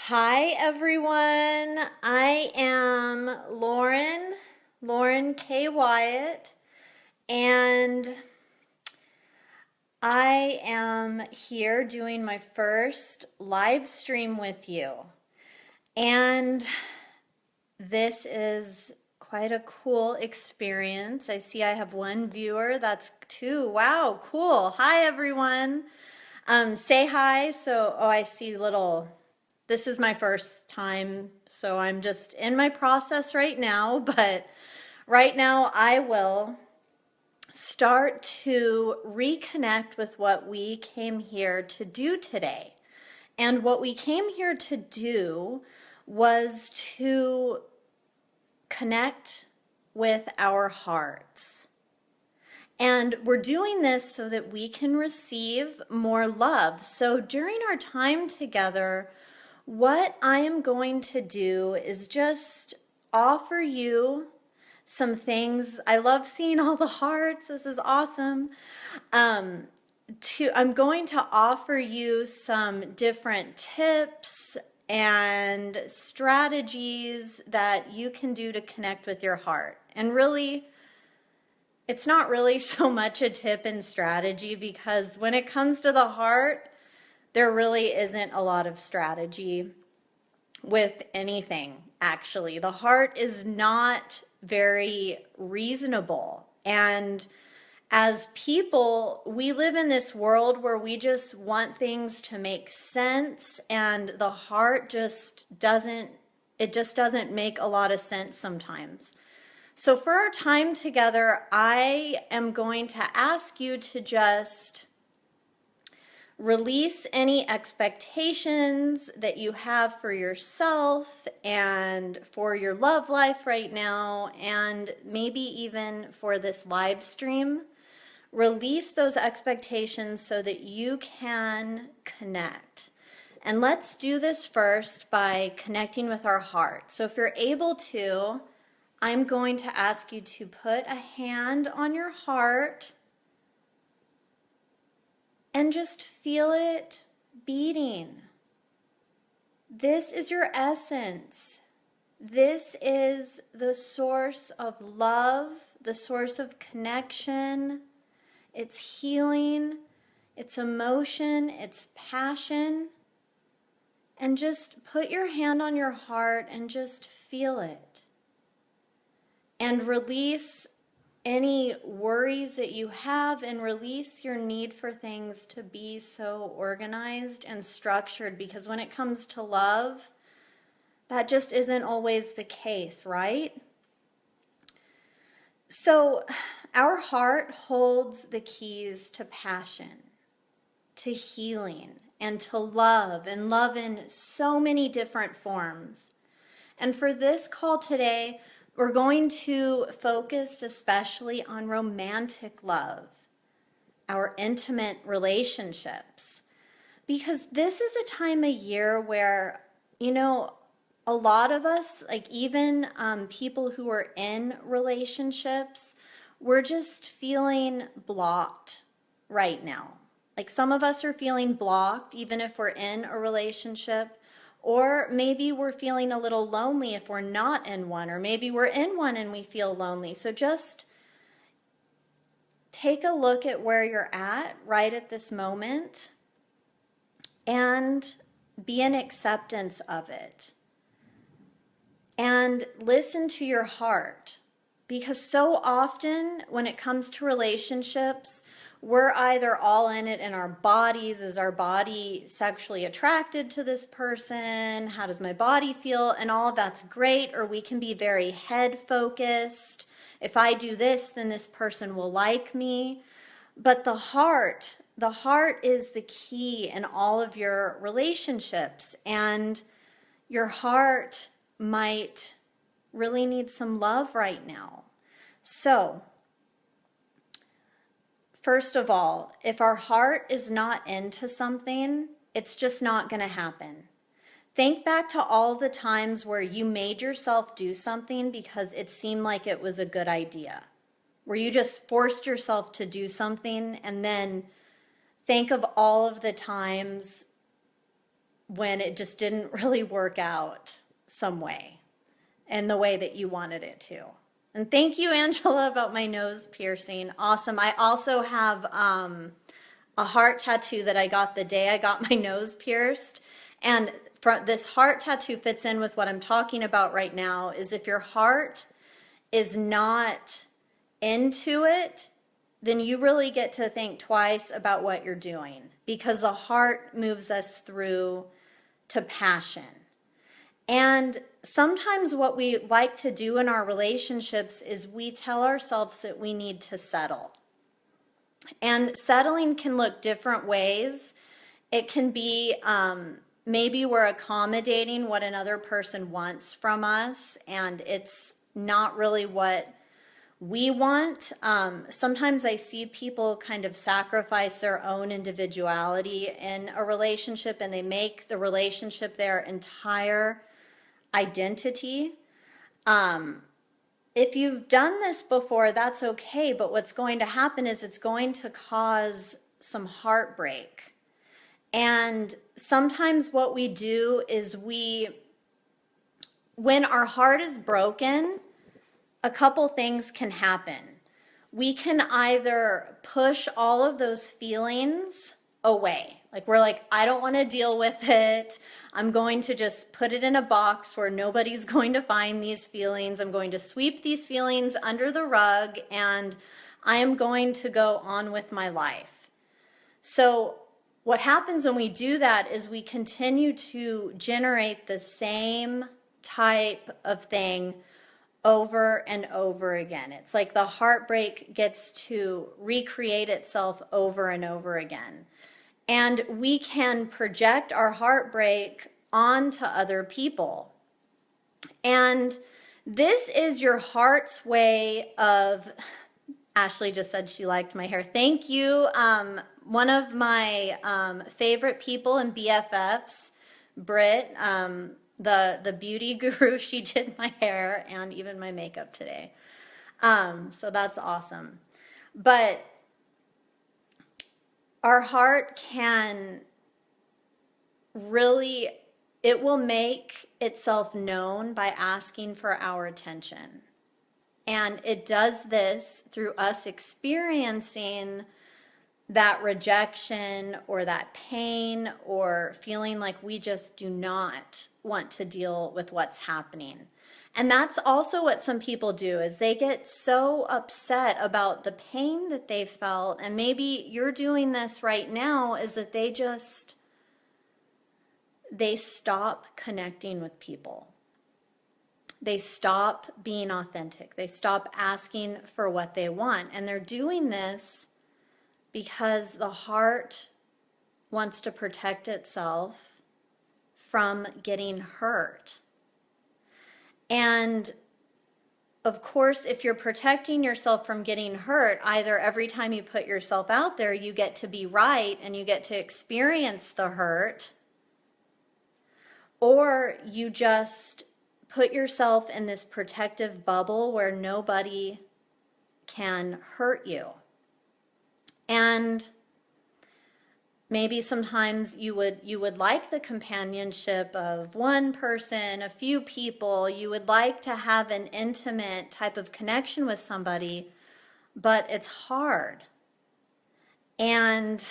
Hi everyone. I am Lauren K. Wyatt, and I am here doing my first live stream with you. And this is quite a cool experience. I see I have one viewer. That's two. Wow, cool. Hi everyone. Say hi. I see little. This is my first time, so I'm just in my process right now, but right now I will start to reconnect with what we came here to do today. And what we came here to do was to connect with our hearts. And we're doing this so that we can receive more love. So during our time together, what I am going to do is just offer you some things. I love seeing all the hearts. This is awesome. I'm going to offer you some different tips and strategies that you can do to connect with your heart. And really, it's not really so much a tip and strategy, because when it comes to the heart, there really isn't a lot of strategy with anything, actually. The heart is not very reasonable. And as people, we live in this world where we just want things to make sense, and the heart just doesn't make a lot of sense sometimes. So for our time together, I am going to ask you to just release any expectations that you have for yourself and for your love life right now, and maybe even for this live stream. Release those expectations so that you can connect. And let's do this first by connecting with our heart. So if you're able to, I'm going to ask you to put a hand on your heart and just feel it beating. This is your essence. This is the source of love, the source of connection. It's healing, it's emotion, it's passion. And just put your hand on your heart and just feel it. And release any worries that you have, and release your need for things to be so organized and structured, because when it comes to love, that just isn't always the case, right? So our heart holds the keys to passion, to healing, and to love, and love in so many different forms. And for this call today, we're going to focus especially on romantic love, our intimate relationships, because this is a time of year where, a lot of us, like even people who are in relationships, we're just feeling blocked right now. Like some of us are feeling blocked even if we're in a relationship. Or maybe we're feeling a little lonely if we're not in one, or maybe we're in one and we feel lonely. So just take a look at where you're at right at this moment and be in acceptance of it. And listen to your heart, because so often when it comes to relationships, we're either all in it in our bodies. Is our body sexually attracted to this person? How does my body feel? And all of that's great. Or we can be very head focused. If I do this, then this person will like me. But the heart is the key in all of your relationships. And your heart might really need some love right now. So, first of all, if our heart is not into something, it's just not going to happen. Think back to all the times where you made yourself do something because it seemed like it was a good idea, where you just forced yourself to do something, and then think of all of the times when it just didn't really work out some way and the way that you wanted it to. And thank you, Angela, about my nose piercing. Awesome. I also have a heart tattoo that I got the day I got my nose pierced. And this heart tattoo fits in with what I'm talking about right now, is if your heart is not into it, then you really get to think twice about what you're doing, because the heart moves us through to passion. And sometimes what we like to do in our relationships is we tell ourselves that we need to settle. And settling can look different ways. It can be maybe we're accommodating what another person wants from us, and it's not really what we want. Sometimes I see people kind of sacrifice their own individuality in a relationship, and they make the relationship their entire identity. If you've done this before, that's okay, but what's going to happen is it's going to cause some heartbreak. And sometimes what we do is when our heart is broken, a couple things can happen. We can either push all of those feelings away. Like we're like, I don't want to deal with it. I'm going to just put it in a box where nobody's going to find these feelings. I'm going to sweep these feelings under the rug, and I am going to go on with my life. So what happens when we do that is we continue to generate the same type of thing over and over again. It's like the heartbreak gets to recreate itself over and over again. And we can project our heartbreak onto other people. And this is your heart's way of, Ashley just said she liked my hair. Thank you. One of my favorite people and BFFs, Britt, the beauty guru, she did my hair and even my makeup today. So that's awesome. But our heart can really, it will make itself known by asking for our attention. And it does this through us experiencing that rejection or that pain, or feeling like we just do not want to deal with what's happening. And that's also what some people do, is they get so upset about the pain that they felt, and maybe you're doing this right now, is that they stop connecting with people. They stop being authentic. They stop asking for what they want. And they're doing this because the heart wants to protect itself from getting hurt. And of course, if you're protecting yourself from getting hurt, either every time you put yourself out there, you get to be right and you get to experience the hurt, or you just put yourself in this protective bubble where nobody can hurt you. And maybe sometimes you would like the companionship of one person, a few people. You would like to have an intimate type of connection with somebody, but it's hard. And,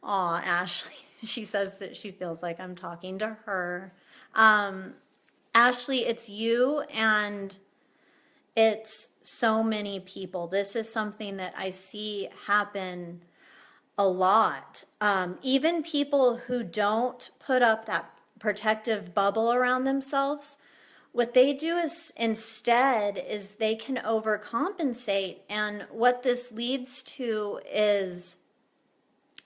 aw, Ashley, she says that she feels like I'm talking to her. Ashley, it's you and it's so many people. This is something that I see happen a lot. Even people who don't put up that protective bubble around themselves, what they do is instead is they can overcompensate. And what this leads to is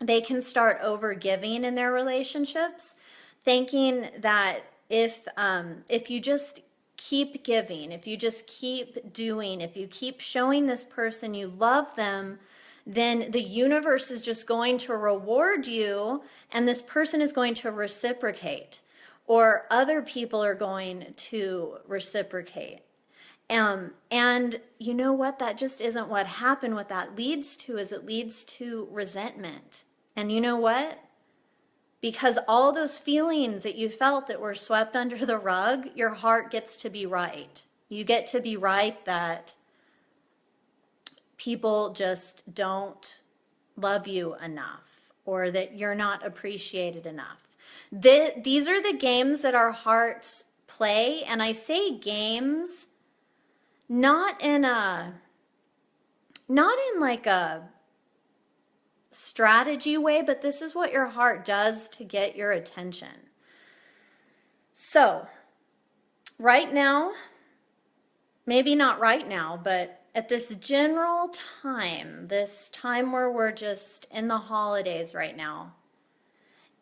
they can start overgiving in their relationships, thinking that if you just keep giving, if you just keep doing, if you keep showing this person you love them, then the universe is just going to reward you, and this person is going to reciprocate, or other people are going to reciprocate. And you know what? That just isn't what happened. What that leads to is it leads to resentment. And you know what? because all those feelings that you felt that were swept under the rug, your heart gets to be right. You get to be right that people just don't love you enough, or that you're not appreciated enough. These are the games that our hearts play, and I say games not in like a strategy way, but this is what your heart does to get your attention. So, right now, maybe not right now, but at this general time, this time where we're just in the holidays right now,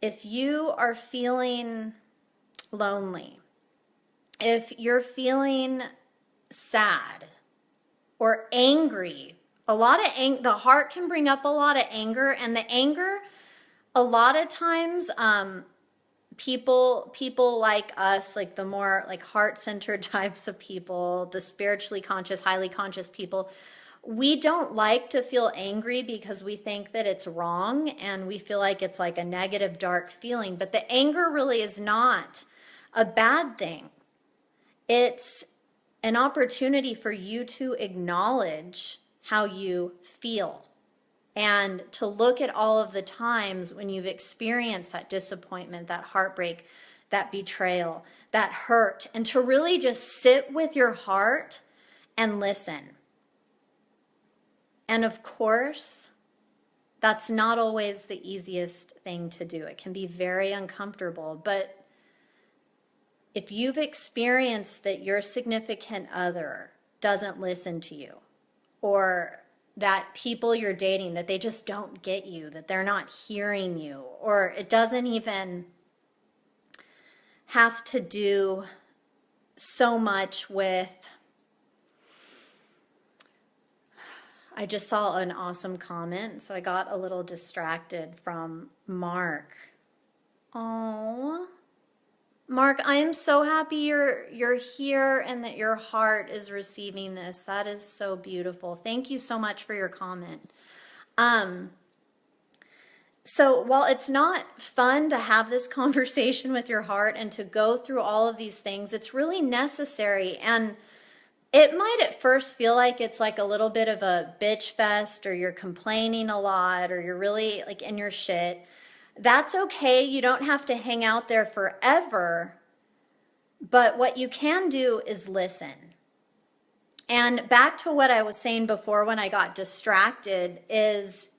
if you are feeling lonely, if you're feeling sad or angry, the heart can bring up a lot of anger, and the anger, a lot of times, people like us, like the more like heart-centered types of people, the spiritually conscious, highly conscious people, we don't like to feel angry because we think that it's wrong, and we feel like it's like a negative, dark feeling. But the anger really is not a bad thing. It's an opportunity for you to acknowledge how you feel, and to look at all of the times when you've experienced that disappointment, that heartbreak, that betrayal, that hurt, and to really just sit with your heart and listen. And of course, that's not always the easiest thing to do. It can be very uncomfortable, but if you've experienced that your significant other doesn't listen to you, or that people you're dating, that they just don't get you, that they're not hearing you, or it doesn't even have to do so much with, I just saw an awesome comment, so I got a little distracted from Mark. Oh, Mark, I am so happy you're here and that your heart is receiving this. That is so beautiful. Thank you so much for your comment. So while it's not fun to have this conversation with your heart and to go through all of these things, it's really necessary. And it might at first feel like it's like a little bit of a bitch fest, or you're complaining a lot, or you're really like in your shit. That's okay. You don't have to hang out there forever. But what you can do is listen. And back to what I was saying before when I got distracted is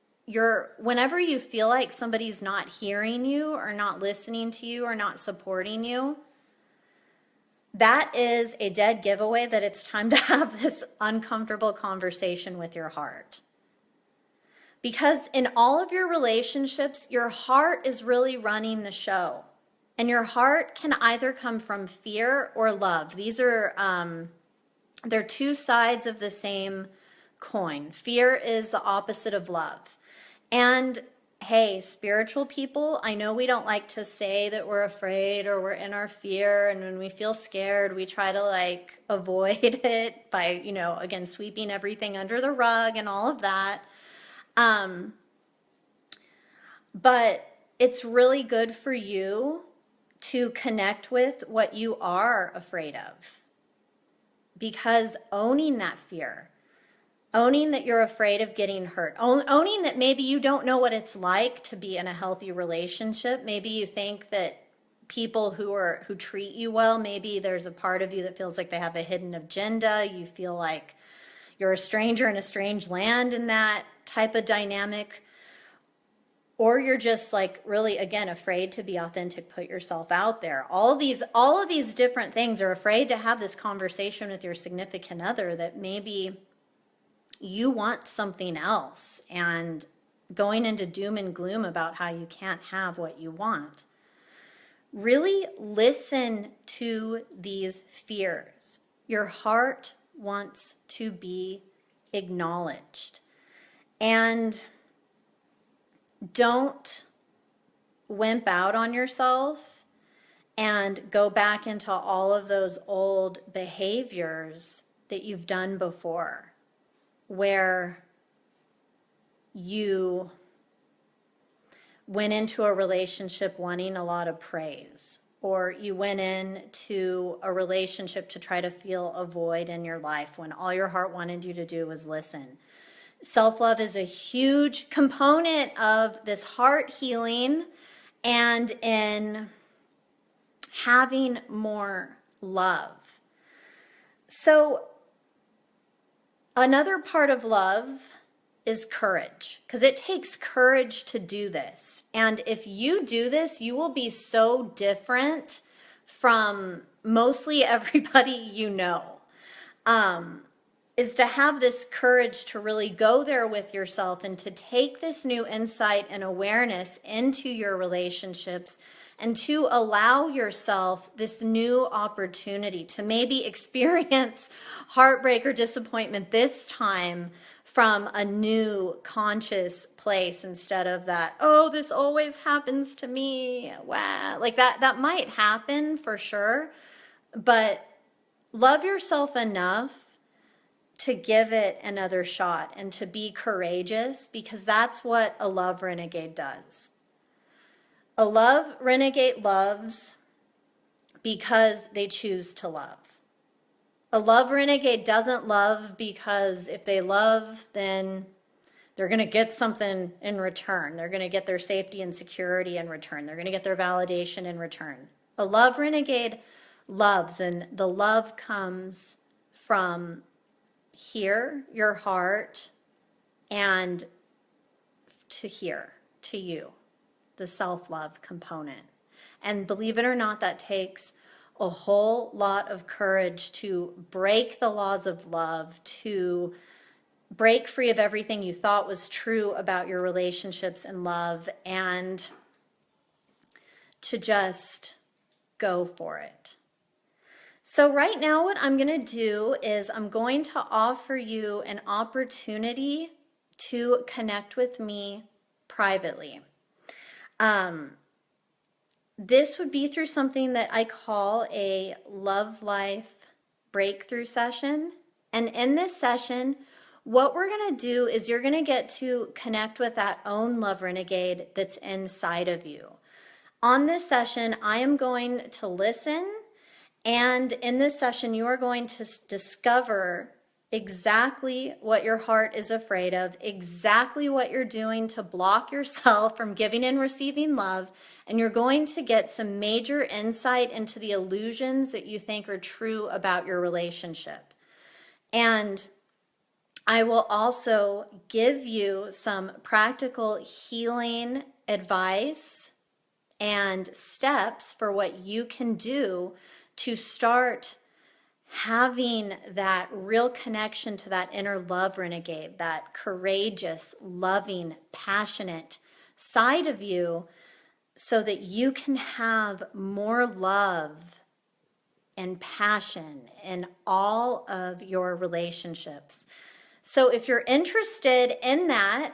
whenever you feel like somebody's not hearing you, or not listening to you, or not supporting you, that is a dead giveaway that it's time to have this uncomfortable conversation with your heart. Because in all of your relationships, your heart is really running the show. And your heart can either come from fear or love. These are, they're two sides of the same coin. Fear is the opposite of love. And hey, spiritual people, I know we don't like to say that we're afraid or we're in our fear, and when we feel scared, we try to like avoid it by, again, sweeping everything under the rug and all of that. But it's really good for you to connect with what you are afraid of, because owning that fear, owning that you're afraid of getting hurt, owning that maybe you don't know what it's like to be in a healthy relationship. Maybe you think that people who treat you well, maybe there's a part of you that feels like they have a hidden agenda. You feel like you're a stranger in a strange land in that type of dynamic. Or you're just like really, again, afraid to be authentic, put yourself out there. All of these different things, are afraid to have this conversation with your significant other, that maybe you want something else, and going into doom and gloom about how you can't have what you want. Really listen to these fears. Your heart wants to be acknowledged. And don't wimp out on yourself and go back into all of those old behaviors that you've done before, where you went into a relationship wanting a lot of praise, or you went into a relationship to try to fill a void in your life when all your heart wanted you to do was listen. Self-love is a huge component of this heart healing and in having more love. So another part of love is courage, because it takes courage to do this. And if you do this, you will be so different from mostly everybody you know. Is to have this courage to really go there with yourself and to take this new insight and awareness into your relationships and to allow yourself this new opportunity to maybe experience heartbreak or disappointment this time from a new conscious place instead of that, oh, this always happens to me. Wow. Like that might happen for sure, but love yourself enough to give it another shot and to be courageous, because that's what a love renegade does. A love renegade loves because they choose to love. A love renegade doesn't love because if they love, then they're going to get something in return. They're going to get their safety and security in return. They're going to get their validation in return. A love renegade loves, and the love comes from here, your heart, and to here, to you, the self-love component. And believe it or not, that takes a whole lot of courage to break the laws of love, to break free of everything you thought was true about your relationships and love, and to just go for it. So right now what I'm going to do is I'm going to offer you an opportunity to connect with me privately. This would be through something that I call a love life breakthrough session. And in this session, what we're going to do is you're going to get to connect with that own love renegade that's inside of you. On this session, I am going to listen. And in this session, you are going to discover exactly what your heart is afraid of, exactly what you're doing to block yourself from giving and receiving love, and you're going to get some major insight into the illusions that you think are true about your relationship. And I will also give you some practical healing advice and steps for what you can do to start having that real connection to that inner love renegade, that courageous, loving, passionate side of you, so that you can have more love and passion in all of your relationships. So if you're interested in that,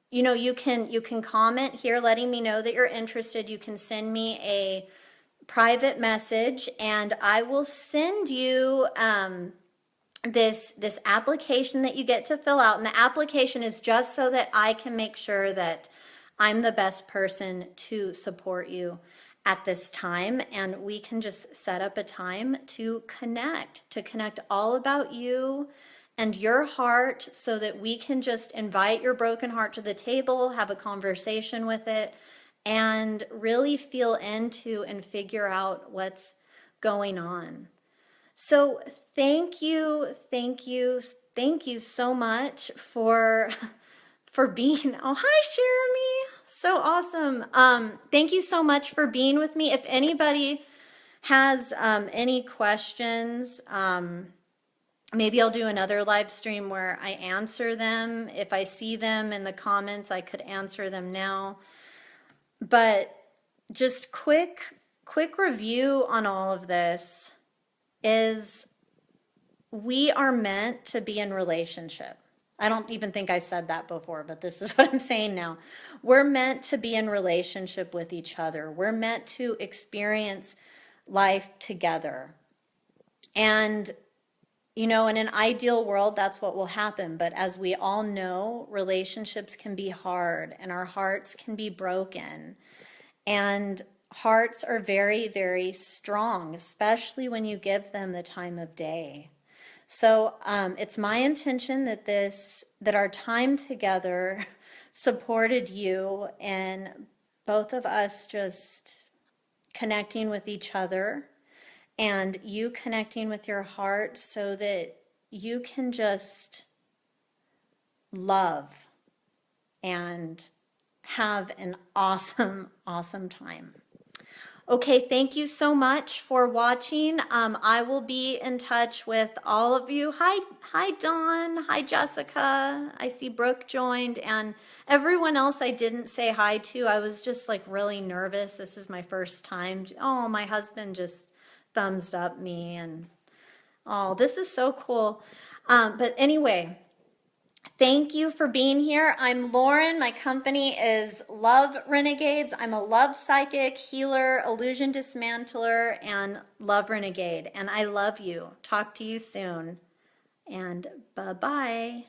you can comment here letting me know that you're interested. You can send me a private message and I will send you this application that you get to fill out. And the application is just so that I can make sure that I'm the best person to support you at this time, and we can just set up a time to connect all about you and your heart, so that we can just invite your broken heart to the table, have a conversation with it, and really feel into and figure out what's going on. So thank you so much for being, oh, hi, Jeremy. So awesome. Thank you so much for being with me. If anybody has any questions, maybe I'll do another live stream where I answer them. If I see them in the comments, I could answer them now. But just quick review on all of this is we are meant to be in relationship. I don't even think I said that before, but this is what I'm saying now. We're meant to be in relationship with each other. We're meant to experience life together. And You know, in an ideal world, that's what will happen. But as we all know, relationships can be hard and our hearts can be broken. And hearts are very, very strong, especially when you give them the time of day. So it's my intention that that our time together supported you and both of us just connecting with each other and you connecting with your heart so that you can just love and have an awesome, awesome time. Okay, thank you so much for watching. I will be in touch with all of you. Hi, Dawn. Hi, Jessica. I see Brooke joined, and everyone else I didn't say hi to. I was just like really nervous. This is my first time. Oh, my husband just thumbs up me, and oh, this is so cool. But anyway, thank you for being here. I'm Lauren. My company is Love Renegades. I'm a love psychic, healer, illusion dismantler, and love renegade. And I love you. Talk to you soon. And bye-bye.